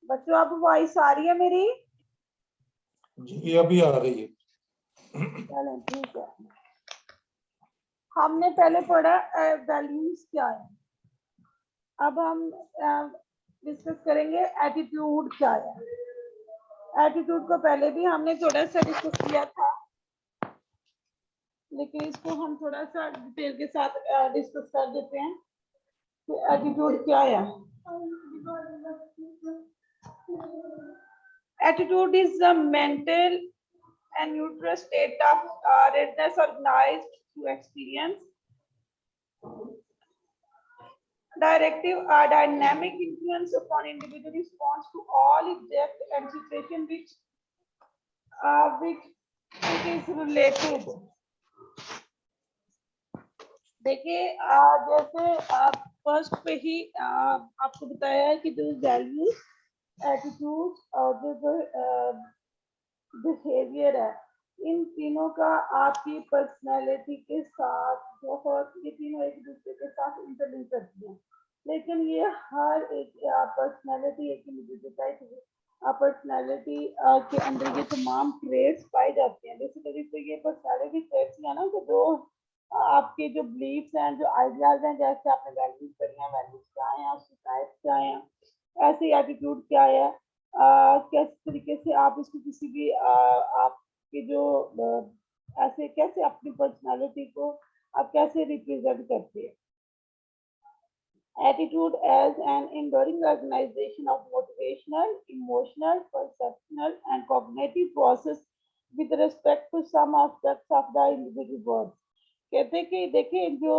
बच्चों अब वॉइस आ रही है मेरी? जी अभी आ रही है। चलें ठीक है। हमने पहले पढ़ा वैल्यूज क्या है, अब हम डिस्कस करेंगे एटीट्यूड क्या है। एटीट्यूड को पहले भी हमने थोड़ा सा डिस्कस किया था, लेकिन इसको हम थोड़ा सा डिटेल के साथ डिस्कस कर देते हैं कि एटीट्यूड क्या है। Attitude is the mental and neutral state of readiness organized to experience directive dynamic influence upon individual response to all object and situation which it is related. देखिए जैसे फर्स्ट पे ही आपको बताया है कि जो वैल्यूज, एटीट्यूड और जो बिहेवियर है, इन तीनों का आपकी पर्सनैलिटी के साथ बहुत, ये तीनों एक दूसरे के साथ इंटरलिंक करती हैं, लेकिन ये हर एक पर्सनैलिटी एक इंडिविजुअल पर्सनैलिटी के अंदर ये तमाम ट्रेड्स पाए जाते हैं। बेसिकली तो ये पर्सनैलिटी ट्रेड्स है ना, कि जो आपके जो बिलीफ्स हैं, जो आइडियाज हैं, जैसे आपने वैल्यूज करी हैं, वैल्यूज क्या हैं, उसकी टाइप क्या है, ऐसे एटीट्यूड क्या है, किस तरीके से आप इसको किसी भी आपके जो ऐसे कैसे अपनी पर्सनालिटी को आप कैसे रिप्रेजेंट करते हैं। Attitude as an enduring organization of motivational, emotional, perceptual and cognitive process with respect to some aspects of the individual world. कहते हैं कि देखिए जो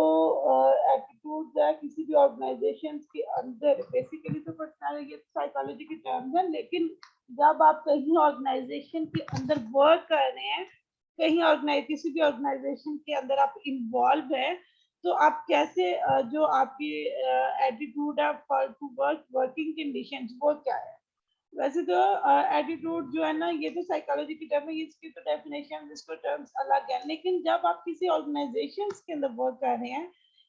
एटीट्यूड है किसी भी ऑर्गेनाइजेशन के अंदर, बेसिकली तो पर्सनालिटी साइकोलॉजी की टर्म्स है, लेकिन जब आप कहीं ऑर्गेनाइजेशन के अंदर वर्क कर रहे हैं, कहीं किसी भी ऑर्गेनाइजेशन के अंदर आप इन्वॉल्व है, तो आप कैसे जो आपकी एटीट्यूड है for to work, working conditions, वो क्या है। वैसे तो एटीट्यूड जो है ना, ये तो साइकोलॉजी की टर्म है, इसकी तो डेफिनेशन, इसको टर्म्स अलग है, लेकिन जब आप किसी ऑर्गेनाइजेशन के अंदर वर्क कर रहे हैं,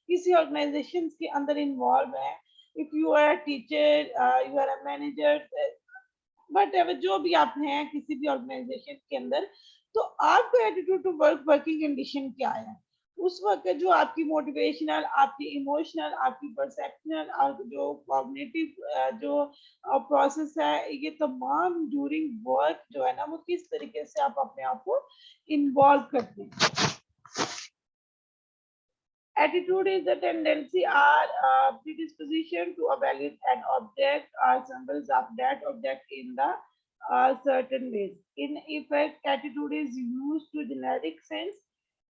किसी ऑर्गेनाइजेशन के अंदर इन्वॉल्व है, if you are teacher, you are a manager, but जो भी आप हैं किसी भी ऑर्गेनाइजेशन के अंदर, तो आपका attitude to work, working condition क्या है उस वक्त, जो आपकी मोटिवेशनल, आपकी इमोशनल, आपकी परसेप्शनल और जो कॉग्निटिव जो प्रोसेस है, ये तमाम ड्यूरिंग वर्क जो है ना, वो किस तरीके से आप अपने आप को इन्वॉल्व करते हैं। Attitude is the tendency or predisposition to evaluate an object or symbols of that object in the certain ways. In effect, attitude is used to generic sense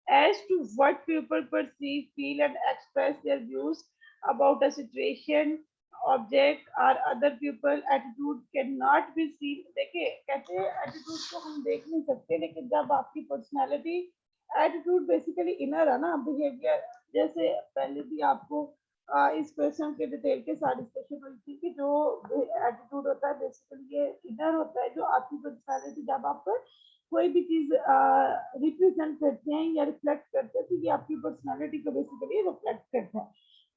as to what people perceive, feel, and express their views about a situation, object, or other people. Attitude cannot be seen. देखिए कहते हैं attitude को हम देख नहीं सकते, लेकिन जब आपकी personality, एटीट्यूड बेसिकली इनर है ना, बिहेवियर, जैसे पहले भी आपको इस क्वेश्चन के डिटेल के साथ डिस्कशन हुई थी कि जो एटीट्यूड होता है बेसिकली ये इनर होता है, जो आपकी पर्सनालिटी जब आप कोई भी चीज रिप्रेजेंट करते हैं या रिफ्लेक्ट करते हैं, तो ये आपकी पर्सनालिटी को बेसिकली रिफ्लेक्ट करता है।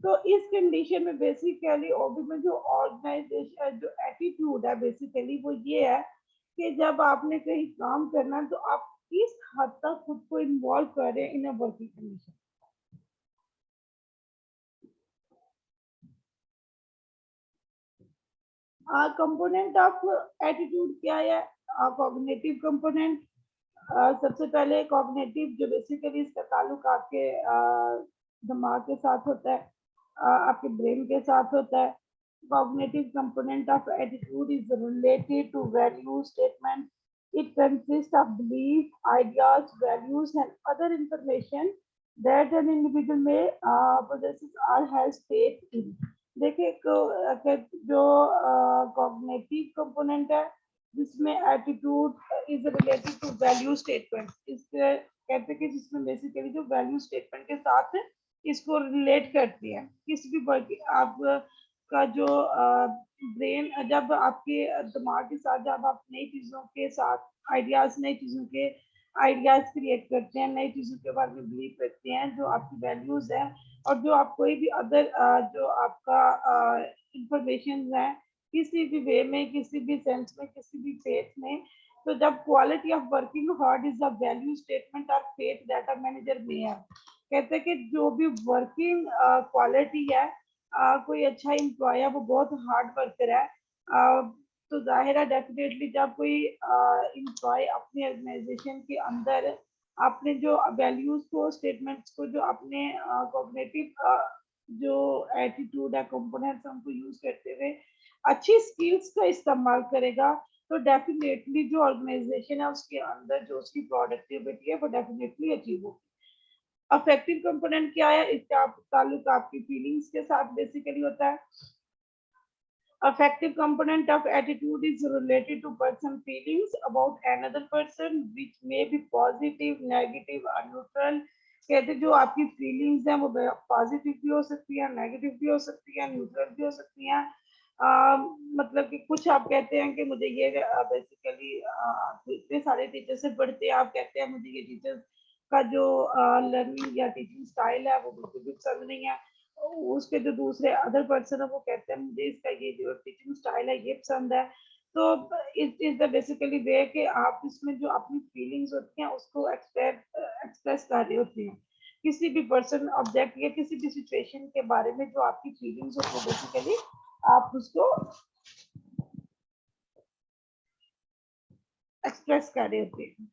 तो इस कंडीशन में बेसिकली ओबी में जो ऑर्गेनाइजेशन जो एटीट्यूड है बेसिकली वो ये है कि जब आपने कहीं काम करना है, तो आप किस हद तक खुद को इन्वॉल्व कर रहे हैं in a working condition. Component of attitude क्या है, कॉग्निटिव कंपोनेंट, सबसे पहले कॉग्निटिव जो बेसिकली इसका ताल्लुक आपके दिमाग के साथ होता है, आपके ब्रेन के साथ होता है. Cognitive component of attitude is related to value statement. It consists of belief, ideas, values, and other information that an individual may possess or has faith in. देखिए जो कॉग्निटिव कंपोनेंट है जिसमें attitude is related to value statement, इसके कहते हैं कि जिसमें basically जो वैल्यू स्टेटमेंट के साथ इसको रिलेट करती है. किसी भी आप का जो ब्रेन जब आपके दिमाग के साथ जब आप नई चीजों के साथ आइडियाज नई चीजों के आइडियाज क्रिएट करते हैं, नई चीजों के बारे में बिलीव करते हैं, जो आपकी वैल्यूज है और जो आप कोई भी अदर जो आपका इंफॉर्मेशन है किसी भी वे में, किसी भी सेंस में, किसी भी फेथ में, तो जब quality of working hard is a value statement और फेथ दैट अ मैनेजर में है. कहते हैं कि जो भी वर्किंग क्वालिटी है, कोई अच्छा एम्प्लॉय है वो बहुत हार्ड वर्कर है, तो जाहिर है डेफिनेटली जब कोई एम्प्लॉय अपने ऑर्गेनाइजेशन के अंदर अपने जो वैल्यूज को स्टेटमेंट्स को जो अपने कॉग्निटिव जो एटीट्यूड है कंपोनेंट्स उनको यूज करते हुए अच्छी स्किल्स का इस्तेमाल करेगा, तो डेफिनेटली जो ऑर्गेनाइजेशन है उसके अंदर जो उसकी प्रोडक्टिविटी है वो डेफिनेटली अचीव होगी. अफेक्टिव कंपोनेंट क्या है, इसका ताल्लुक आपकी फीलिंग्स के साथ बेसिकली होता है. Affective component of attitude is related to person feelings about another person which may be positive, negative or neutral. कहते जो आपकी फीलिंग्स हैं वो पॉजिटिव भी हो सकती है, नेगेटिव भी हो सकती है, न्यूट्रल भी हो सकती हैं. मतलब कि कुछ आप कहते हैं कि मुझे ये बेसिकली इतने सारे टीचर से पढ़ते हैं, आप कहते हैं मुझे ये टीचर का जो लर्निंग या टीचिंग स्टाइल है वो बिल्कुल भी पसंद नहीं है. उसके जो दूसरे अदर पर्सन है वो कहते हैं मुझे इसका ये जो टीचिंग स्टाइल है ये पसंद है. तो इट इज द बेसिकली वे कि आप इसमें जो अपनी फीलिंग्स होती हैं उसको एक्सप्रेस कर रहे होते हैं. किसी भी पर्सन ऑब्जेक्ट या किसी भी सिचुएशन के बारे में जो आपकी फीलिंग्स होती है बेसिकली आप उसको एक्सप्रेस कर रहे होते हैं.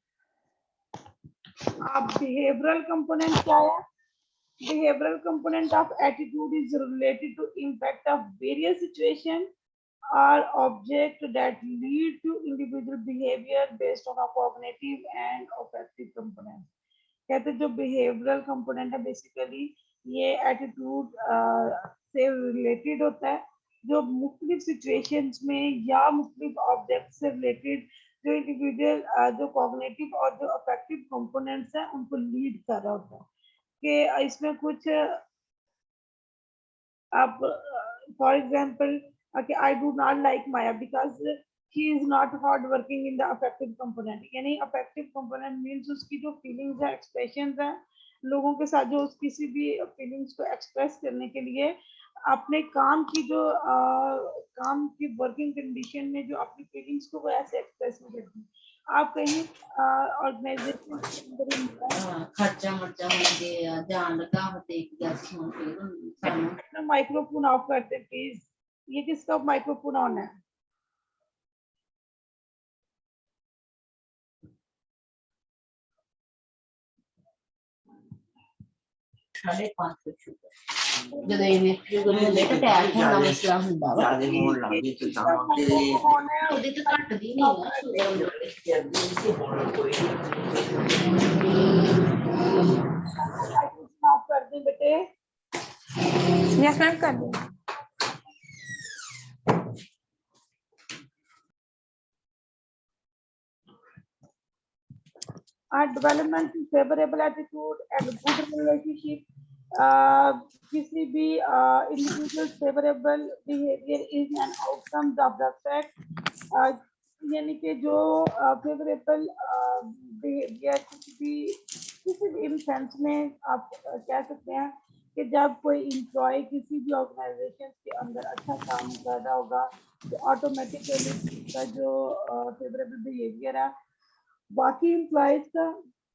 आप बिहेवियरल कंपोनेंट क्या है? Behavioral component of attitude is related to impact of various situations or objects that lead to individual behavior based on a cognitive and affective component. कहते हैं जो behavioral component है basically ये attitude से related होता है, जो मुख्तलिफ situations में या मुख्तलिफ objects से related जो individual जो cognitive और जो affective components हैं उनको lead कर रहा होता है. कि इसमें कुछ आप फॉर एग्जांपल कि I do not like Maya because he is not hard working in the affective component. यानी अफेक्टिव कंपोनेंट मींस उसकी जो फीलिंग्स है, एक्सप्रेशंस हैं लोगों के साथ, जो किसी भी फीलिंग्स को एक्सप्रेस करने के लिए अपने काम की जो काम की वर्किंग कंडीशन में जो अपनी फीलिंग्स को वो ऐसे एक्सप्रेस नहीं करती. आप कहीं ऑर्गेनाइजेशन के अंदर खर्चा मर्चा होंगे ध्यान रखा होते माइक्रोफोन ऑफ करते प्लीज. ये किसका माइक्रोफोन ऑन है? साढ़े 500 ਜਦੋਂ ਇਹ ਸ਼ੂਗਰ ਹੁੰਦੇ ਤਾਂ ਅਟੈਕ ਹੋਣ ਦਾ ਮਸਲਾ ਹੁੰਦਾ ਵਾ ਜਿਆਦਾ ਹੋਣ ਲੱਗ ਗਈ ਤੇ ਤਾਂ ਉਹਦੇ ਤੇ ਘਟਦੀ ਨਹੀਂ ਨਾ ਸ਼ੂਗਰ ऑफ कर दें बेटे. यस मैम कर दूँ. Development favourable attitude and good relationship. किसी भी individual favourable behaviour is an outcome of the fact. यानी कि जो फेवरेबल बिहेवियर किसी भी इन सेंस में आप कह सकते हैं कि जब कोई एम्प्लॉय किसी भी ऑर्गेनाइजेशन के अंदर अच्छा काम कर रहा होगा तो ऑटोमेटिकली उसका जो फेवरेबल बिहेवियर है बाकी एम्प्लॉयज का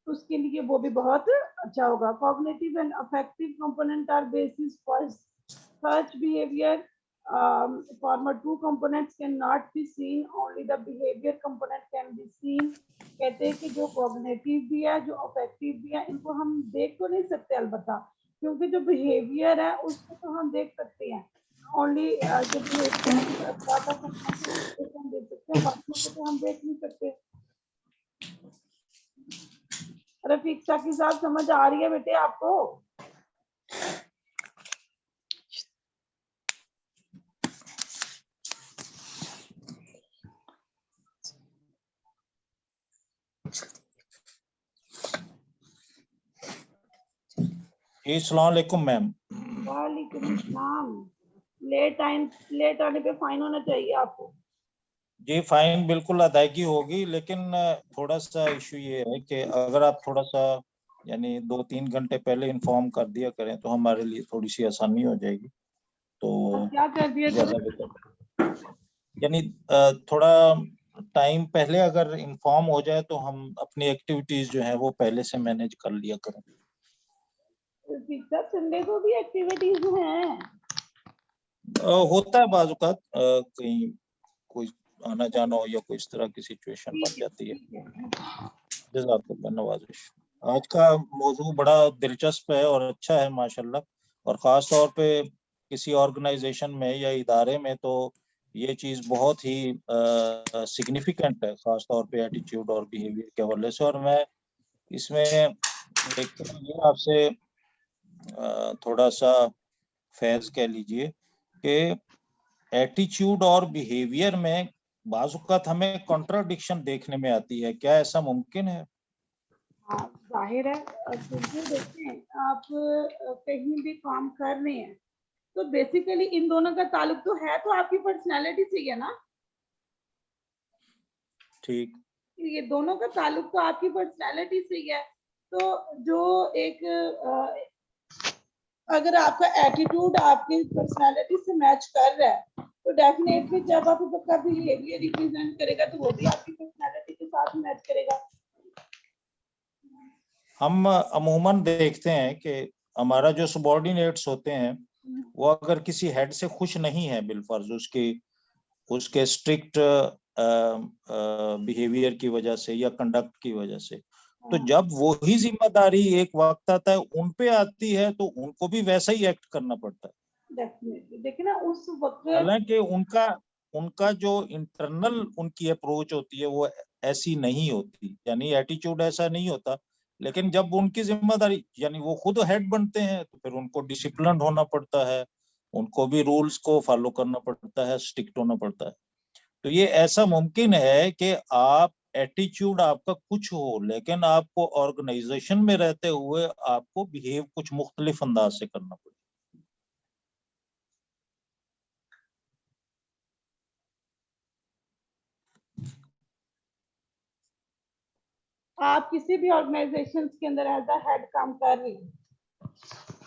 उसके लिए वो भी बहुत अच्छा होगा. Cognitive and affective component are basis for such behaviour. former two components cannot be seen, only the behavior component can be seen. कहते हैं कि जो कॉग्निटिव भी है, जो अफेक्टिव भी है, इनको हम देख तो नहीं सकते अलबत्ता, क्योंकि जो बिहेवियर है उसको तो हम देख सकते हैं। ओनली जो बिहेवियर पार्ट ऑफ हम देख सकते हैं, बाकियों को तो हम देख नहीं सकते। रफीक साकी साहब समझ आ रही है बेटे आपको? जी अस्सलाम वालेकुम मैम। वालेकुम अस्सलाम। लेट आने पे फाइन होना चाहिए आपको। जी फाइन बिल्कुल अदायगी होगी, लेकिन थोड़ा सा इशू ये है कि अगर आप थोड़ा सा यानी 2-3 घंटे पहले इन्फॉर्म कर दिया करें तो हमारे लिए थोड़ी सी आसानी हो जाएगी। तो क्या कर दिया ज्यादा बेहतर, यानी थोड़ा टाइम पहले अगर इन्फॉर्म हो जाए तो हम अपनी एक्टिविटीज जो है वो पहले से मैनेज कर लिया करें। संडे को भी एक्टिविटीज हैं? होता है बाज़ औक़ात कहीं कोई आना जाना हो या कोई इस तरह की सिचुएशन बन जाती है। जज़ाकल्लाह, नवाज़िश। आज का मौजू बड़ा दिलचस्प है और अच्छा है माशाल्लाह, और ख़ास तौर पे किसी ऑर्गेनाइजेशन में या इदारे में तो ये चीज़ बहुत ही सिग्निफिकेंट है, ख़ास तौर पे एटीट्यूड और बिहेवियर के हवाले से। और मैं इसमें एक ये आपसे थोड़ा सा फैज़ कह लीजिए कि एटीट्यूड और बिहेवियर में बाज़ औक़ात हमें कॉन्ट्राडिक्शन देखने में आती है, क्या ऐसा मुमकिन है? हाँ, जाहिर है। क्योंकि देखें, आप कहीं भी काम कर रहे हैं तो बेसिकली इन दोनों का ताल्लुक तो है, तो आपकी पर्सनैलिटी से ही है ना। ठीक। ये दोनों का ताल्लुक तो आपकी पर्सनैलिटी से ही है। तो जो एक अगर आपका एटीट्यूड आपकी पर्सनैलिटी से मैच कर रहा है तो डेफिनेटली जब आपका बिहेवियर रिप्रेजेंट करेगा तो वो भी आपकी पर्सनैलिटी के साथ मैच करेगा। हम अमूमन देखते हैं कि हमारा जो सबॉर्डिनेट्स होते हैं वो अगर किसी हेड से खुश नहीं है बिलफर्ज उसके स्ट्रिक्ट बिहेवियर की वजह से या कंडक्ट की वजह से, तो जब वो ही जिम्मेदारी एक वक्त आता है उन पे आती है तो उनको भी वैसा ही एक्ट करना पड़ता है। डेफिनेटली देखिए ना, उस वक्त हालांकि उनका जो इंटरनल उनकी अप्रोच होती है वो ऐसी नहीं होती, यानी एटीट्यूड ऐसा नहीं होता, लेकिन जब उनकी जिम्मेदारी यानी वो खुद हेड बनते हैं तो फिर उनको डिसिप्लिन होना पड़ता है, उनको भी रूल्स को फॉलो करना पड़ता है, स्ट्रिक्ट होना पड़ता है। तो ये ऐसा मुमकिन है कि आप एटीट्यूड आपका कुछ हो लेकिन आपको ऑर्गेनाइजेशन में रहते हुए आपको बिहेव कुछ मुख्तलिफ अंदाज से करना पड़े। आप किसी भी ऑर्गेनाइजेशन के अंदर एज अ हेड काम कर रही हैं,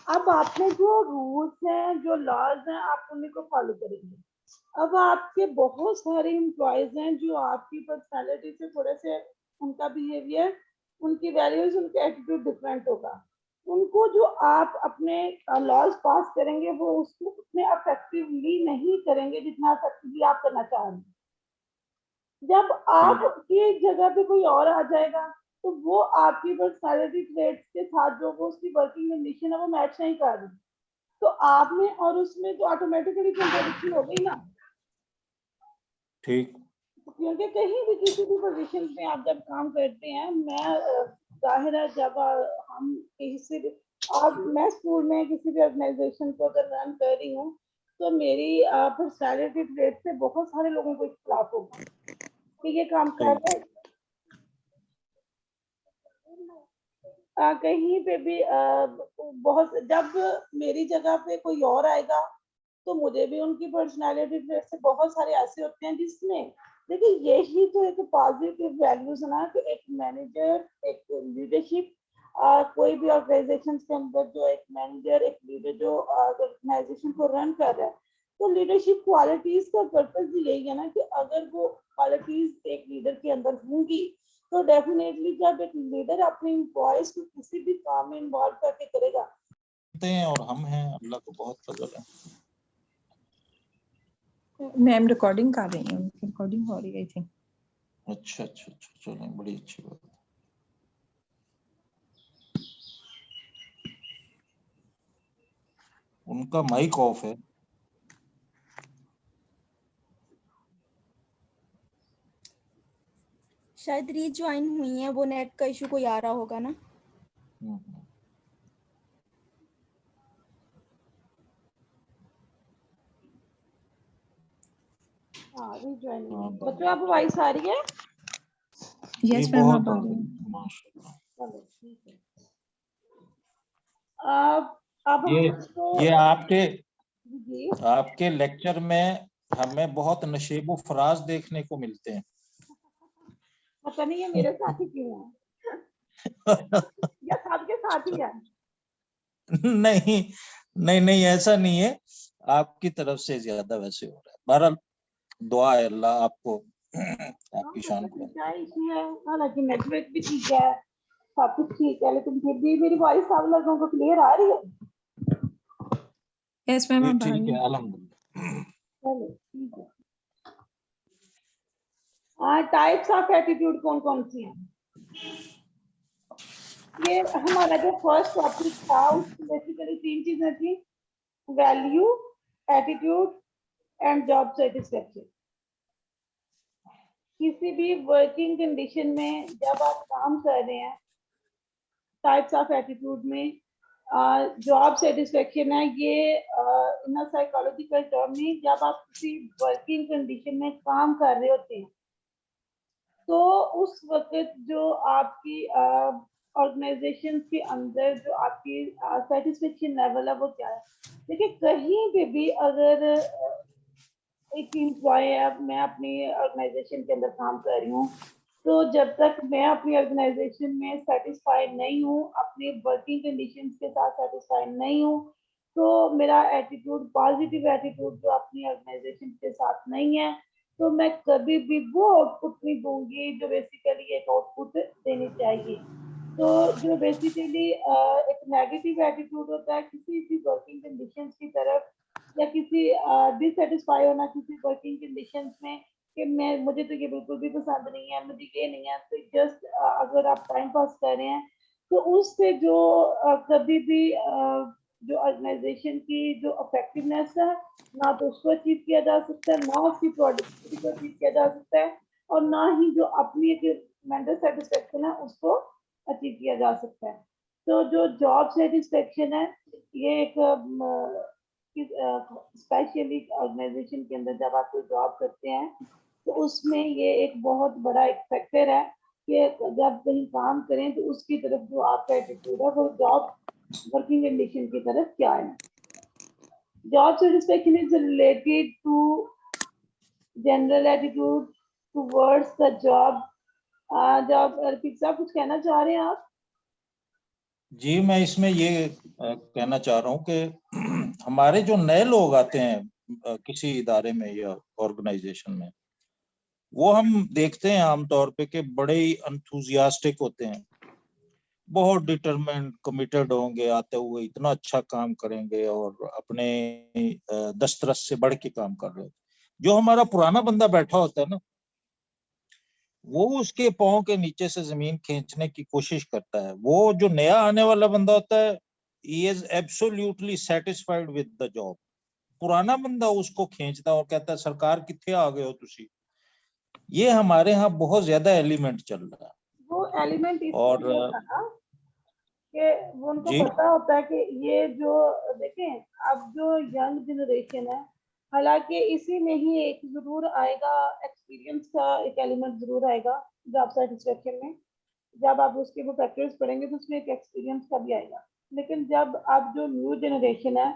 अब आपने जो रूल्स हैं, जो लॉज हैं, आप उन्हीं को फॉलो करेंगे। अब आपके बहुत सारे एम्प्लॉयज हैं जो आपकी पर्सनालिटी से थोड़े से, उनका बिहेवियर, उनकी वैल्यूज, उनका एटीट्यूड डिफरेंट होगा। उनको जो आप अपने लॉज पास करेंगे वो उसको उतने अफेक्टिवली नहीं करेंगे जितना अफेक्टिवली आप करना चाह रहे हैं। जब आपकी जगह पे कोई और आ जाएगा तो वो आपकी पर्सनालिटी ट्रेट्स के साथ जो वो उसकी वर्किंग कंडीशन है वो मैच नहीं कर रही, तो आप में और उसमें तो ऑटोमेटिकली कंट्राडिक्शन हो गई ना। ठीक। क्योंकि कहीं भी किसी भी पोजीशन पे आप जब काम करते हैं, मैं जाहिर है जब हम किसी भी, और मैं स्कूल में किसी भी ऑर्गेनाइजेशन को अगर रन कर रही हूँ तो मेरी पर्सनालिटी ट्रेट से बहुत सारे लोगों को इख्तिलाफ होगा कि ये काम कर रहे हैं। कहीं पे भी बहुत, जब मेरी जगह पे कोई और आएगा तो मुझे भी उनकी पर्सनालिटी ट्रेट से बहुत सारे ऐसे होते हैं जिसमें, देखिए यही तो एक पॉजिटिव वैल्यूज है ना कि एक मैनेजर, एक लीडरशिप, कोई भी ऑर्गेनाइजेशन के अंदर जो एक मैनेजर, एक लीडर जो ऑर्गेनाइजेशन को रन कर रहा है, तो लीडरशिप क्वालिटीज का पर्पज भी यही है ना कि अगर वो क्वालिटीज एक लीडर के अंदर होंगी तो डेफिनेटली जब एक लीडर अपने एम्प्लॉयज को किसी भी काम में इन्वॉल्व करके करेगा और हम हैं, अल्लाह को बहुत फजल है। मैम रिकॉर्डिंग कर रही हैं, उनकी रिकॉर्डिंग हो रही है थी। अच्छा अच्छा अच्छा, चलें, बड़ी अच्छी बात है। उनका माइक ऑफ है। शायद रीज्वाइन हुई है, वो नेट का इशू कोई आ रहा होगा ना। हम्म। हाँ rejoin हाँ, हुई। बच्चों आपको वॉइस आ रही है? यस जी, मैम बहुत आप आ आ रही रही हैं। है, माशाल्लाह। चलो ठीक है। अब ये हमको ये जी आपके लेक्चर में हमें बहुत नशेबो फराज देखने को मिलते हैं। पता नहीं है मेरे साथ ही क्यों है या सबके साथ ही है। नहीं नहीं नहीं, ऐसा नहीं है, आपकी तरफ से ज्यादा वैसे हो रहा है। बहरहाल दुआ है अल्लाह आपको आपकी शान को। क्या इशू है? हालांकि नेटवर्क भी ठीक है, सब कुछ ठीक है, लेकिन फिर भी मेरी वॉइस सब लोगों को क्लियर आ रही है। यस मैम जी आप आ रही ठीक है, हैं। अल्हम्दुलिल्लाह। चलो ठीक है। टाइप्स ऑफ एटीट्यूड कौन कौन सी हैं? ये हमारा जो फर्स्ट टॉपिक था उसमें बेसिकली 3 चीजें थी, value, attitude and job satisfaction. किसी भी वर्किंग कंडीशन में जब आप काम कर रहे हैं, टाइप्स ऑफ एटीट्यूड में जॉब सेटिस्फेक्शन है, ये इन साइकोलॉजिकल टर्म में जब आप किसी वर्किंग कंडीशन में काम कर रहे होते हैं तो उस वक्त जो आपकी ऑर्गेनाइजेशन के अंदर जो आपकी सेटिस्फेक्शन लेवल है वो क्या है। देखिए कहीं पे भी अगर एक एम्प्लॉय है, मैं अपनी ऑर्गेनाइजेशन के अंदर काम कर रही हूँ, तो जब तक मैं अपनी ऑर्गेनाइजेशन में सेटिस्फाइड नहीं हूँ, अपनी वर्किंग कंडीशंस के साथ सेटिस्फाइड नहीं हूँ, तो मेरा एटीट्यूड, पॉजिटिव एटीट्यूड जो अपनी ऑर्गेनाइजेशन के साथ नहीं है, तो मैं कभी भी वो आउटपुट नहीं दूंगी जो बेसिकली एक आउटपुट देनी चाहिए। तो जो बेसिकली एक नेगेटिव एटीट्यूड होता है किसी भी वर्किंग कंडीशंस की तरफ, या किसी डिससेटिस्फाई होना किसी वर्किंग कंडीशंस में कि मैं, मुझे तो ये बिल्कुल भी पसंद नहीं है, मुझे ये नहीं है, तो जस्ट अगर आप टाइम पास कर रहे हैं तो उससे जो कभी भी जो ऑर्गेनाइजेशन की जो इफेक्टिवनेस है, ना तो उसको अचीव किया जा सकता है, ना उसकी प्रोडक्टिविटी को अचीव किया जा सकता है, और ना ही जो अपनी एक मेंटल सेटिस्फेक्शन है उसको अचीव किया जा सकता है। तो जो जॉब सेटिस्फेक्शन है ये एक स्पेशली ऑर्गेनाइजेशन के अंदर जब आप कोई जॉब करते हैं तो उसमें ये एक बहुत बड़ा एक फैक्टर है कि जब कहीं काम करें तो उसकी तरफ जो आपका एटीट्यूड है वो जॉब वर्किंग कंडीशन की तरफ क्या है। Job satisfaction is related to general attitude towards the job. Job साहब कुछ कहना चाह रहे हैं आप? जी, मैं इसमें ये कहना चाह रहा हूँ कि हमारे जो नए लोग आते हैं किसी इदारे में या ऑर्गेनाइजेशन में, वो हम देखते हैं आमतौर पे कि बड़े ही एंथुजियास्टिक होते हैं, बहुत डिटरमिन्ड, कमिटेड होंगे, आते हुए इतना अच्छा काम करेंगे और अपने दस्तरस से बढ़ के काम कर रहे होते। जो हमारा पुराना बंदा बैठा होता है ना, वो उसके पांव के नीचे से जमीन खींचने की कोशिश करता है। वो जो नया आने वाला बंदा होता है, he is absolutely satisfied with the job। पुराना बंदा उसको खींचता है और कहता है सरकार किथे आ गए हो तुसी। ये हमारे यहाँ बहुत ज्यादा एलिमेंट चल रहा है। वो एलिमेंट और इसलिए होता ना कि वो उनको जी पता होता है कि ये जो, देखें अब जो यंग जनरेशन है, हालांकि इसी में ही एक जरूर आएगा, एक्सपीरियंस का एक एलिमेंट जरूर आएगा जॉब सेटिस्फेक्शन में। जब आप उसके वो फैक्टर्स पढ़ेंगे तो उसमें एक एक्सपीरियंस का भी आएगा। लेकिन जब आप जो न्यू जनरेशन है,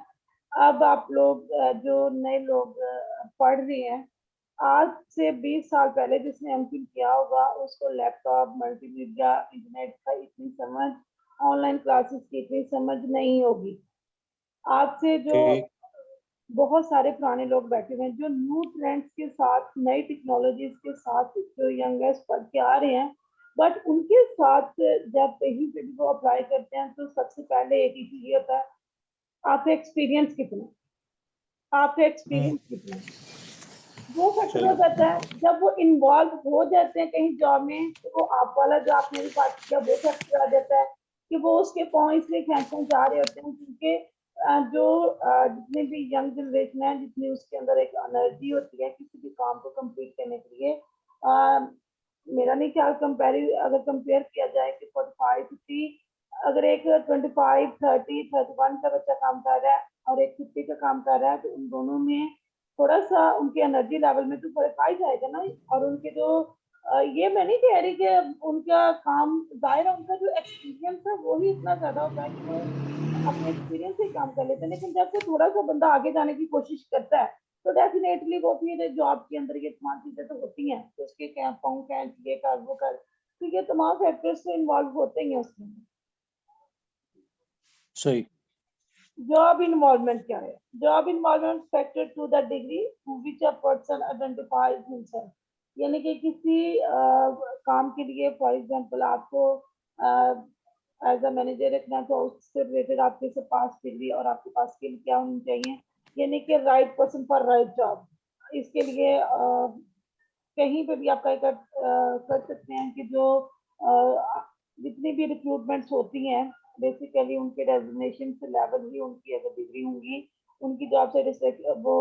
अब आप लोग जो नए लोग पढ़ रहे हैं, आज से 20 साल पहले जिसने एमफिल किया होगा उसको लैपटॉप, मल्टीमीडिया, इंटरनेट का इतनी समझ, ऑनलाइन क्लासेस की इतनी समझ नहीं होगी। आज से जो ठीक। बहुत सारे पुराने लोग बैठे हुए हैं जो न्यू ट्रेंड्स के साथ, नई टेक्नोलॉजीज के साथ जो यंगेस्ट पढ़ के आ रहे हैं, बट उनके साथ जब कहीं पे भी वो अप्लाई करते हैं तो सबसे पहले एक ही ये होता है, आपका एक्सपीरियंस कितना, आपका एक्सपीरियंस कितना। वो फैक्टर हो जाता है। जब वो इन्वॉल्व हो जाते हैं कहीं जॉब में, तो वो आप वाला जो आपने भी बात किया वो फैक्टर आ जाता है कि वो उसके पाँव इसलिए खींचना चाह रहे होते हैं क्योंकि जो जितनी भी यंग जनरेशन है, जितनी उसके अंदर एक एनर्जी होती है किसी भी काम को कंप्लीट करने के लिए, मेरा नहीं ख्याल अगर कंपेयर किया जाए कि 45-50, अगर एक 25-30-31 का बच्चा काम कर रहा है और एक 50 का काम कर रहा है, तो उन दोनों में थोड़ा सा उनके एनर्जी लेवल में तो फर्क आ ही जाएगा ना। और उनके जो ये मैं नहीं कह रही कि उनका काम, जाहिर है उनका जो एक्सपीरियंस है वो ही इतना ज्यादा होता है कि वो अपने एक्सपीरियंस से ही काम कर लेते हैं। लेकिन जब से थोड़ा सा बंदा आगे जाने की कोशिश करता है, तो डेफिनेटली वो फिर जॉब के अंदर ये तमाम चीजें तो होती हैं, तो उसके क्या पाऊँ कैंच ये कर वो कर, तो ये तमाम फैक्टर्स तो इन्वॉल्व होते ही हैं उसमें। सही। जॉब इन्वॉल्वमेंट क्या है? Job involvement factor to the degree to which a person identifies himself, यानी कि किसी काम के लिए, फॉर एग्जांपल आपको एज अ मैनेजर रखना, तो उससे रिलेटेड आपके पास डिग्री और आपके पास स्किल क्या होनी चाहिए, यानी कि right person for right job. इसके लिए कहीं पे भी आप कर सकते हैं कि जो जितनी भी रिक्रूटमेंट्स होती हैं, बेसिकली उनके डेजिग्नेशन से लेवल ही उनकी अगर डिग्री होंगी, उनकी जॉब से वो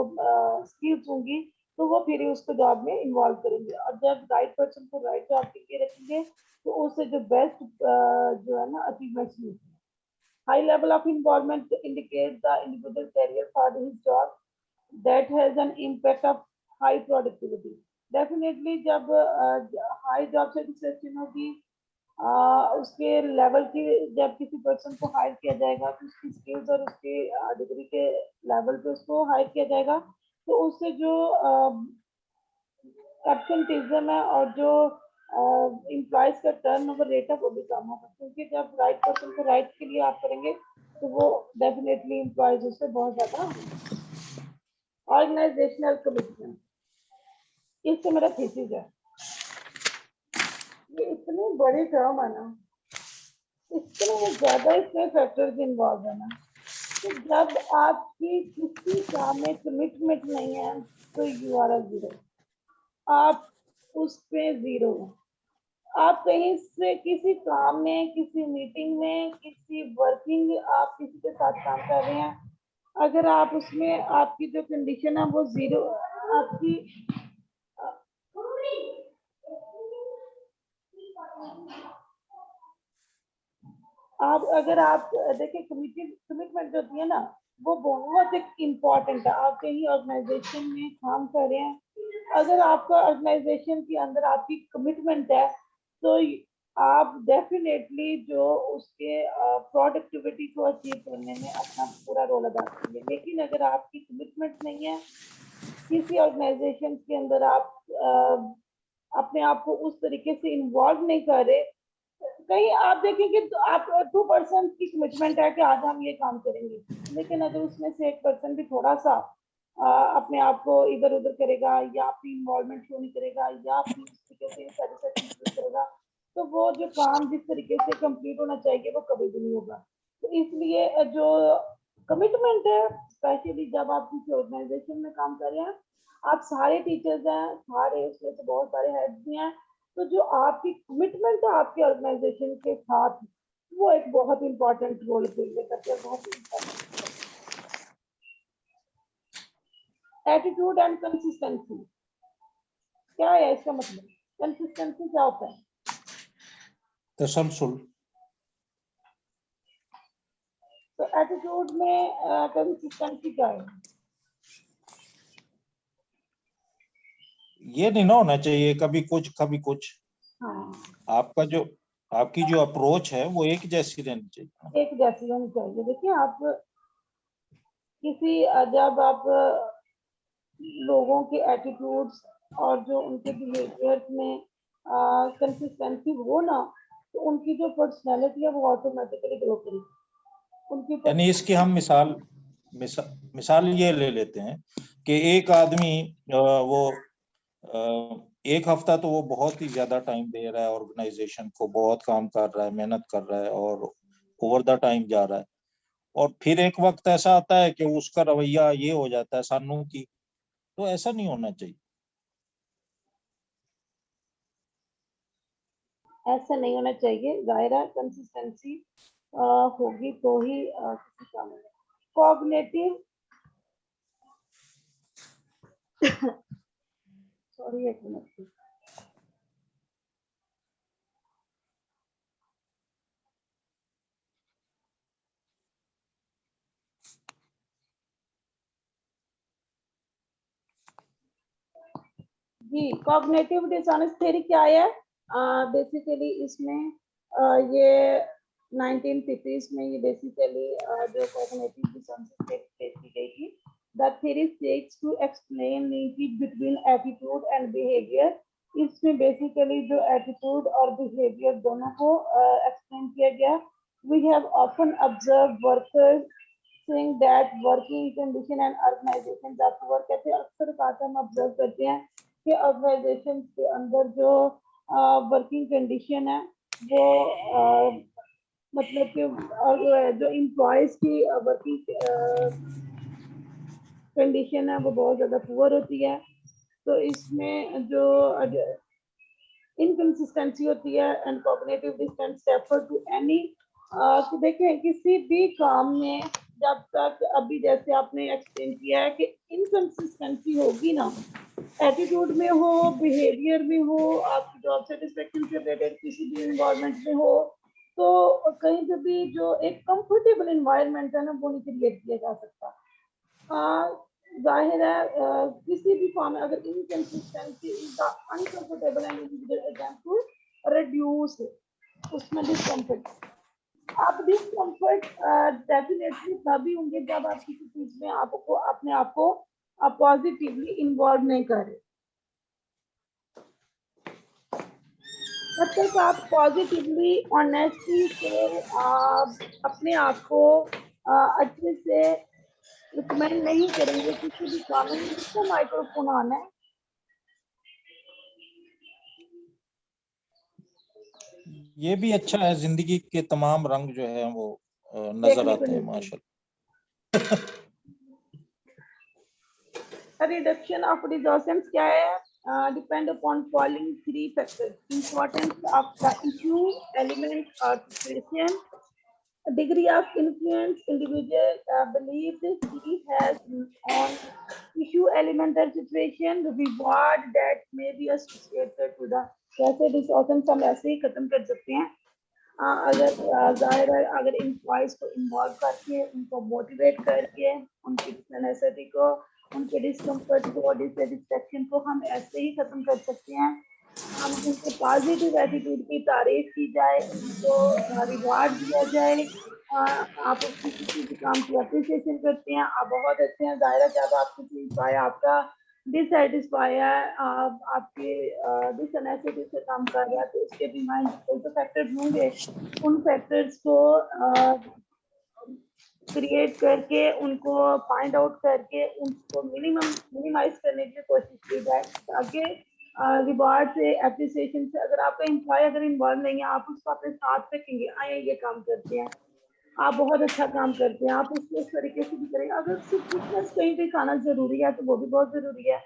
स्किल्स होंगी, तो वो फिर उसको जॉब में इन्वॉल्व करेंगे। और जब राइट पर्सन को राइट जॉब के लिए रखेंगे, तो उससे जो बेस्ट जो है ना अचीवमेंट्स मिलती है। High level of involvement indicate the individual career for his job that has an impact of high productivity. Definitely जब हाई जॉब सेटिस्फेक्शन होगी, उसके लेवल की, जब किसी पर्सन को हायर किया जाएगा तो उसकी स्किल्स और उसकी डिग्री के लेवल पे उसको हायर किया जाएगा, तो उससे जो एब्सेंटिज्म है और जो एम्प्लॉयज का टर्नओवर रेट है वो भी कम होगा, क्योंकि जब राइट पर्सन को राइट के लिए आप करेंगे, तो वो डेफिनेटली एम्प्लॉयज उससे बहुत ज्यादा। ऑर्गेनाइजेशनल कमिटमेंट, इससे मेरा थीसिस है। ये इतने बड़े टर्म है ना, इतने ज्यादा इसमें फैक्टर्स इन्वॉल्व है ना, कि जब आपकी किसी काम में कमिटमेंट नहीं है, तो यू आर अ जीरो। आप उस पे जीरो हो। आप कहीं से किसी काम में, किसी मीटिंग में, किसी वर्किंग, आप किसी के साथ काम कर रहे हैं, अगर आप उसमें आपकी जो कंडीशन है वो जीरो, आपकी आप अगर आप देखिए कमिटमेंट जो होती है ना, वो बहुत एक इम्पॉर्टेंट है। आप कहीं ऑर्गेनाइजेशन में काम कर रहे हैं, अगर आपका ऑर्गेनाइजेशन के अंदर आपकी कमिटमेंट है, तो आप डेफिनेटली जो उसके प्रोडक्टिविटी को अचीव करने में अपना पूरा रोल अदा करेंगे। लेकिन अगर आपकी कमिटमेंट नहीं है किसी ऑर्गेनाइजेशन के अंदर, आप अपने आप को उस तरीके से इन्वॉल्व नहीं कर रहे, कहीं आप देखेंगे तो आप 2% की कमिटमेंट है कि आज हम ये काम करेंगे, लेकिन अगर उसमें से 1% भी थोड़ा सा अपने आप को इधर उधर करेगा, या अपनी इन्वॉल्वमेंट शो नहीं करेगा, या अपनी तरीके से सेटिस्फेक्शन करेगा, तो वो जो काम जिस तरीके से कंप्लीट होना चाहिए वो कभी भी नहीं होगा। तो इसलिए जो कमिटमेंट है, स्पेशली जब आप किसी ऑर्गेनाइजेशन में काम कर रहे हैं, आप सारे टीचर्स हैं, सारे उसमें से बहुत सारे हेड्स भी हैं, तो जो आपकी कमिटमेंट है आपके ऑर्गेनाइजेशन के साथ, वो एक बहुत इंपॉर्टेंट रोल प्ले करते हैं, बहुत इंपॉर्टेंट। एटीट्यूड एंड कंसिस्टेंसी, क्या है इसका मतलब? कंसिस्टेंसी क्या होता है? तसलसल। तो एटीट्यूड में कंसिस्टेंसी क्या है? ये नहीं ना होना चाहिए कभी कुछ कभी कुछ। हाँ, आपकी जो अप्रोच है वो एक जैसी रहनी चाहिए। एक जैसी होनी चाहिए। देखिए आप किसी जब आप लोगों के एटीट्यूड्स और जो उनके बिहेवियर्स में कंसिस्टेंसी हो ना, तो उनकी जो पर्सनैलिटी है वो ऑटोमेटिकली ग्रो करेगी। उनकी यानी इसकी हम मिसाल ये ले लेते हैं कि एक आदमी वो एक हफ्ता तो वो बहुत ही ज्यादा टाइम दे रहा है ऑर्गेनाइजेशन को, बहुत काम कर रहा है, मेहनत कर रहा है और ओवर द टाइम जा रहा है, और फिर एक वक्त ऐसा आता है कि उसका रवैया ये हो जाता है सानू की। तो ऐसा नहीं होना चाहिए। ऐसा नहीं होना चाहिए। जाहिर है कंसिस्टेंसी होगी तो ही किसी काम में। कॉग्निटिव सॉरी एक मिनट, जी कॉग्निटिव डिसऑनेस्ट थ्योरी क्या है? बेसिकली इसमें ये 1950s में ये बेसिकली जो कॉग्निटिव डिसऑनेस्ट थ्योरी की गई थी। The theory seeks to explain linkage between attitude and behaviour. इसमें बेसिकली जो एटीट्यूड और बिहेवियर दोनों को एक्सप्लेन किया गया। We have often observe workers saying that working condition and organization का वर्क कहते हैं। अक्सर बात हम ऑब्जर्व करते हैं कि ऑर्गेनाइजेशन के अंदर जो वर्किंग कंडीशन है वो मतलब कि जो एम्प्लॉयज की वर्किंग कंडीशन है वो बहुत ज्यादा पुअर होती है। तो इसमें जो इनकंसिस्टेंसी होती है and cognitive distance refer to any देखें किसी भी काम में जब तक अभी जैसे आपने एक्सप्लेन किया है कि इनकंसिस्टेंसी होगी ना, एटीट्यूड में हो, बिहेवियर में हो, आपकी जॉब सेटिस्फेक्शन से रिलेटेड किसी भी इन्वायरमेंट में हो, तो कहीं पे भी जो एक कंफर्टेबल इन्वायरमेंट है ना वो नहीं क्रिएट किया जा सकता। जाहिर है किसी भी फॉर्म में अगर inconsistency is the uncomfortable and individual attempt to reduce उसमें डिस्कम्फर्ट। आप डिस्कम्फर्ट डेफिनेटली तभी होंगे जब आप किसी चीज में आपको अपने आप को पॉजिटिवली इन्वॉल्व नहीं करें। जब तक आप पॉजिटिवली ऑनेस्टी से अपने आप को अच्छे से रिकमेंड नहीं करेंगे किसी भी काम में, इसको माइक्रोफोन आना है। ये भी अच्छा है, जिंदगी के तमाम रंग जो है वो नजर आते हैं माशाल्लाह। रिडक्शन ऑफ डिसोसिएंस क्या है? Depend upon following three factors: importance of the issue, element और situation, degree of influence individual believes he has on issue, element or situation, reward that may be associated to the। कैसे disorder हम ऐसे ही खत्म कर सकते हैं अगर जाहिर है अगर इम्प्लॉइज को इन्वॉल्व करके उनको मोटिवेट करके उनकी नेसेसिटी को, उनके डिस्कम्फर्ट को, डिससेटिस्फेक्शन को हम ऐसे ही खत्म कर सकते हैं। हम उनके पॉजिटिव एटीट्यूड की तारीफ की जाए, उनको रिवार्ड दिया जाए। आप किसी भी काम की अप्रिसिएशन करते हैं, आप बहुत अच्छे हैं। जाहिर है जब आप किसी एम्प्लॉय आपका डिससेटिस्फाई है, आपके डिसनेसिटी से काम कर रहा है, तो उसके भी माइंड कोई तो फैक्टर्स होंगे। उन फैक्टर्स को क्रिएट करके उनको फाइंड आउट करके उनको मिनिमाइज करने की कोशिश की जाए ताकि रिवार्ड से, एप्रिसिएशन से, अगर आपका एम्प्लॉय अगर इन्वॉल्व नहीं है आप उसको अपने साथ रखेंगे, आए ये काम करते हैं, आप बहुत अच्छा काम करते हैं, आप उसको इस तरीके से भी करेंगे। अगर सिर्फ फिटनेस कहीं पे खाना जरूरी है तो वो भी बहुत जरूरी है।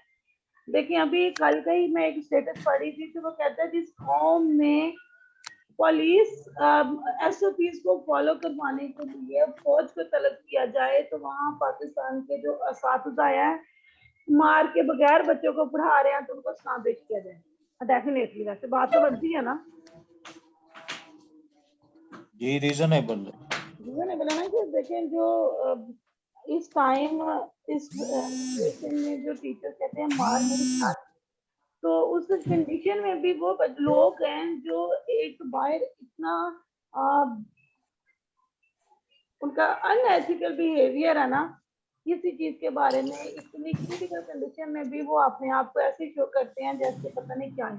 देखिए अभी कल का ही मैं एक स्टेटस पढ़ी थी तो वो कहता है जिस कौम में पुलिस एसओपीज को फॉलो करवाने के लिए फौज को तलब किया जाए तो वहाँ पाकिस्तान के जो असातिज़ा है मार के बगैर बच्चों को पढ़ा रहे हैं तो उनको स्नाबिश किया जाए। डेफिनेटली वैसे बात तो बनती है ना। ये रीजनेबल है ना कि देखें जो इस टाइम इस सिचुएशन में जो टीचर्स कहते हैं मार नहीं खाते, तो उस कंडीशन में भी वो लोग हैं जो एक बाहर इतना उनका अनएथिकल बिहेवियर है ना किसी चीज के बारे में, इतनी क्रिटिकल कंडीशन में भी वो अपने आप को ऐसे शो करते हैं जैसे पता नहीं क्या है।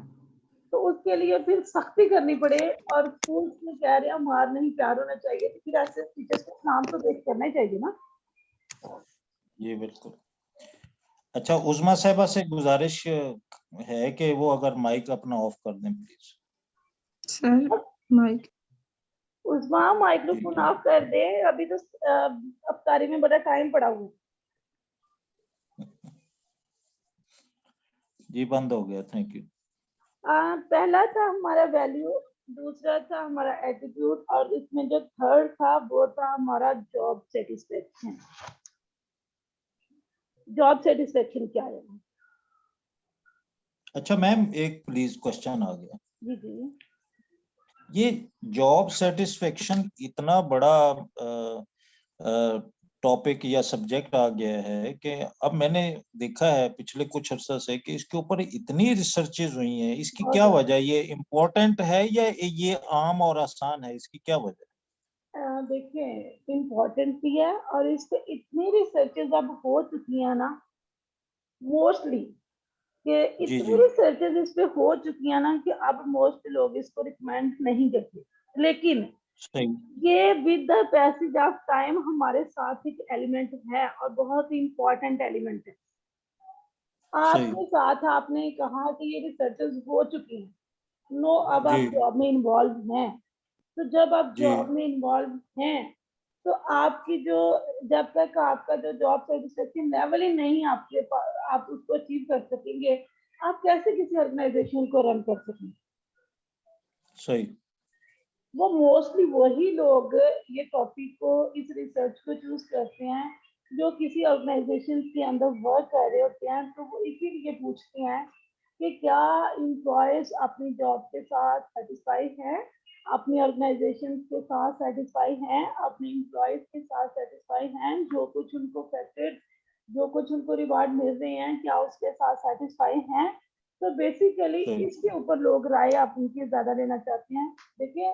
तो उसके लिए फिर सख्ती करनी पड़े और स्कूल में कह रहे हैं मार नहीं प्यार होना चाहिए, तो फिर ऐसे टीचर्स को नाम तो देख करना ही चाहिए ना। ये बिल्कुल। अच्छा, उज़मा साहिबा से गुजारिश है कि वो अगर माइक अपना ऑफ कर दें प्लीज। सर माइक उस्मा माइक्रोफोन ऑफ कर दे, अभी तो अफ्तारी में बड़ा टाइम पड़ा हुआ। जी बंद हो गया, थैंक यू। पहला था हमारा वैल्यू दूसरा था हमारा एटीट्यूड, और इसमें जो थर्ड था वो था हमारा जॉब सेटिस्फेक्शन। जॉब सेटिस्फेक्शन क्या है? अच्छा मैम, एक प्लीज क्वेश्चन आ गया। जी जी। ये जॉब सेटिस्फेक्शन इतना बड़ा टॉपिक या सब्जेक्ट आ गया है कि अब मैंने देखा है पिछले कुछ अरसा से कि इसके ऊपर इतनी रिसर्चेज हुई हैं। इसकी क्या वजह? ये इम्पोर्टेंट है या ये आम और आसान है? इसकी क्या वजह? देखिए, इम्पोर्टेंट भी है, और इस पे इतनी रिसर्चेज अब हो चुकी है ना, मोस्टली कि जी इतनी जी। रिसर्चेज इस पे हो चुकी है ना कि अब मोस्ट लोग इसको रिकमेंड नहीं करते। लेकिन सही। ये with the passage of time हमारे साथ एक एलिमेंट है, और बहुत ही इम्पोर्टेंट एलिमेंट है। सही। आपके साथ आपने कहा कि ये रिसर्चेज हो चुकी हैं, नो, अब जी आप जॉब में इन्वॉल्व हैं। तो जब आप जी। जॉब में इन्वॉल्व हैं, तो आपकी जो, जब तक आपका जो जॉब सेटिस्फेक्शन लेवल ही नहीं आपके पास, आप उसको अचीव कर सकेंगे, आप कैसे किसी ऑर्गेनाइजेशन को रन कर सकेंगे? सही। वो मोस्टली वही लोग ये टॉपिक को, इस रिसर्च को चूज करते हैं जो किसी ऑर्गेनाइजेशन के अंदर वर्क कर रहे होते हैं। तो वो इसीलिए पूछते हैं कि क्या एम्प्लॉयज अपनी जॉब के साथ सेटिस्फाई हैं, अपनी ऑर्गेनाइजेशन के साथ सेटिस्फाई हैं, अपने एम्प्लॉयज के साथ सेटिस्फाई हैं, जो कुछ उनको फैक्टेड, जो कुछ उनको रिवार्ड मिल रहे हैं, क्या उसके साथ सेटिस्फाई हैं। तो बेसिकली सही। इसके ऊपर लोग राय अपनी की ज्यादा लेना चाहते हैं। देखिए,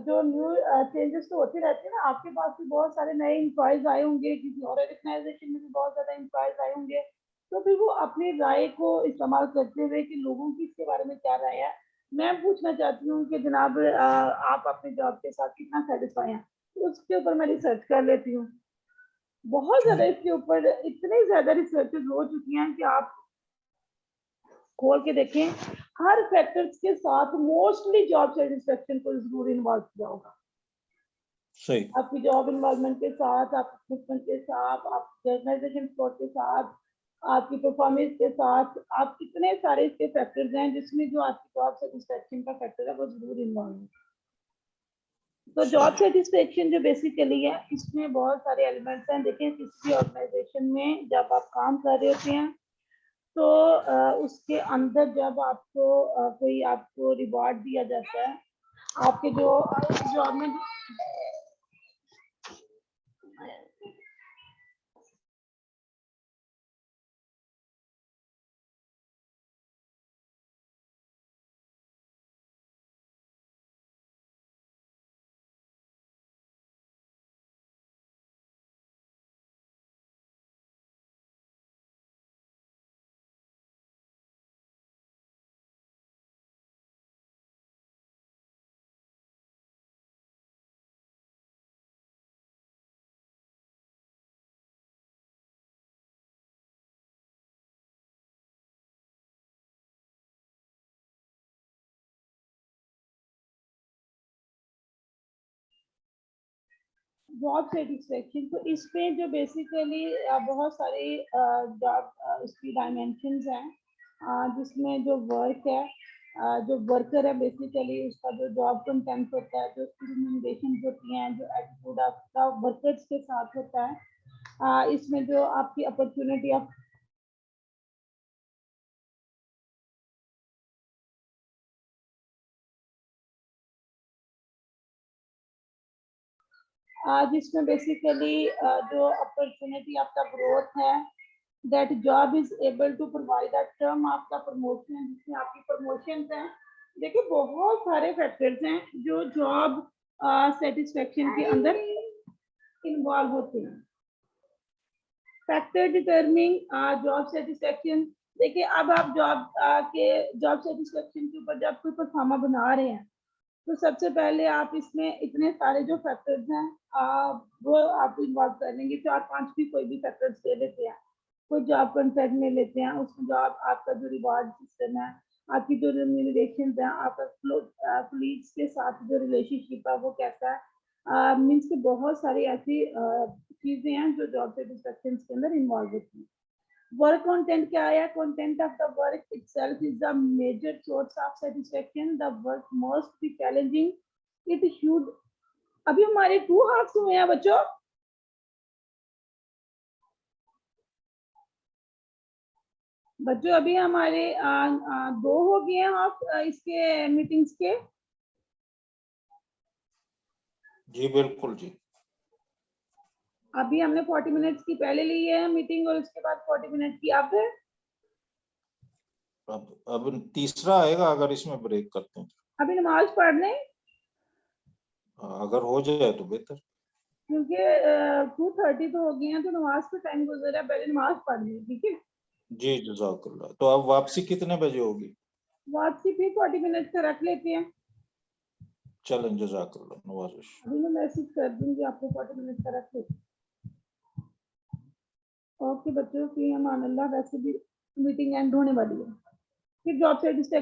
जो न्यू चेंजेस तो होते रहते हैं ना, आपके पास भी बहुत सारे नए एम्प्लॉयज आए होंगे, किसी और ऑर्गेनाइजेशन में भी बहुत ज्यादा एम्प्लॉयज आए होंगे, तो फिर वो अपनी राय को इस्तेमाल करते हुए कि लोगों की इसके बारे में क्या राय है। मैं पूछना चाहती हूँ कि जनाब, आप अपने जॉब के साथ कितना सेटिस्फाई हैं? तो उसके ऊपर मैं रिसर्च कर लेती हूँ। बहुत ज्यादा इसके ऊपर इतनी ज्यादा रिसर्चेज हो चुकी हैं कि आप खोल के देखें, हर फैक्टर्स के साथ मोस्टली जॉब सेटिस्फेक्शन को जरूर इन्वॉल्व किया होगा। सही। आपकी जॉब इन्वॉल्वमेंट के साथ, आपके फिटमेंट के साथ, आपके ऑर्गेनाइजेशन सपोर्ट के साथ, आपकी परफॉर्मेंस के साथ, आप कितने सारे इसके फैक्टर्स हैं जिसमें जो आपकी जॉब सेटिस्फेक्शन का फैक्टर है वो जरूर इन्वॉल्व है। तो जॉब सही। सेटिस्फेक्शन जो बेसिकली है, इसमें बहुत सारे एलिमेंट्स हैं। देखिए, किसी भी ऑर्गेनाइजेशन में जब आप काम कर रहे होते हैं, तो उसके अंदर जब आपको कोई आपको रिवॉर्ड दिया जाता है, आपके जो जॉब में जॉब सेटिस्फेक्शन, तो इसमें जो बेसिकली बहुत सारे जॉब उसकी डायमेंशंस हैं, जिसमें जो वर्क है, जो वर्कर है, बेसिकली उसका जो जॉब कंटेंट होता है, जो उसकी रिकमेंडेशन होती हैं, जो एटीट्यूड आपका वर्कर्स के साथ होता है, इसमें जो आपकी अपॉर्चुनिटी ऑफ, जिसमें बेसिकली जो अपॉर्चुनिटी आपका ग्रोथ है, that job is able to provide a term आपका प्रमोशन, जिसमें आपकी प्रमोशन है। देखिए, बहुत सारे फैक्टर्स हैं जो जॉब सेटिस्फेक्शन के अंदर इन्वॉल्व होते हैं। Factor determining job satisfaction. देखिए, अब आप जॉब सेटिस्फेक्शन के ऊपर जब कोई परफॉर्मा बना रहे हैं, तो सबसे पहले आप इसमें इतने सारे जो फैक्टर्स हैं, वो आप इन्वॉल्व कर लेंगे। 4-5 भी कोई भी फैक्टर्स ले लेते हैं, कोई जॉब कॉन्ट्रैक्ट में लेते हैं, उसमें जॉब आपका जो रिवार्ड सिस्टम है, आपकी जो रिम्यूनरेशन है, आपका कलीग्स के साथ जो रिलेशनशिप है वो कैसा है, मीन्स के बहुत सारी ऐसी चीजें हैं जो जॉब सेटिस्फेक्शन के अंदर इन्वॉल्व होती हैं। वर्क कंटेंट क्या आया? Content of the work itself is the major source of satisfaction. The work must be challenging. It should. अभी हमारे 2 हाफ्स हुए हैं बच्चों। बच्चों अभी हमारे 2 हो गए हैं हाफ इसके मीटिंग्स के। जी बिल्कुल जी। अभी हमने 40 मिनट्स की पहले ली है मीटिंग और उसके बाद 40 मिनट की अब है। अब तीसरा आएगा अगर इसमें ब्रेक करते हैं। अभी नमाज पढ़ लें अगर हो जाए तो बेहतर। क्योंकि 2:30 तो हो गए हैं तो नमाज का टाइम गुजर रहा है, पहले नमाज पढ़ लें, ठीक है। जी जज़ाकल्लाह। तो अब वापसी कितने बजे होगी? वापसी फिर 40 मिनट का रख लेते हैं। चलें जज़ाकल्लाह। नवाज़िश। अभी मैं मैसेज कर दूंगी आपको 40 मिनट का रख लेते हैं। ओके बच्चों, की अमान अल्लाह। वैसे भी मीटिंग एंड होने वाली है। फिर जॉब सेटिस्फैक्शन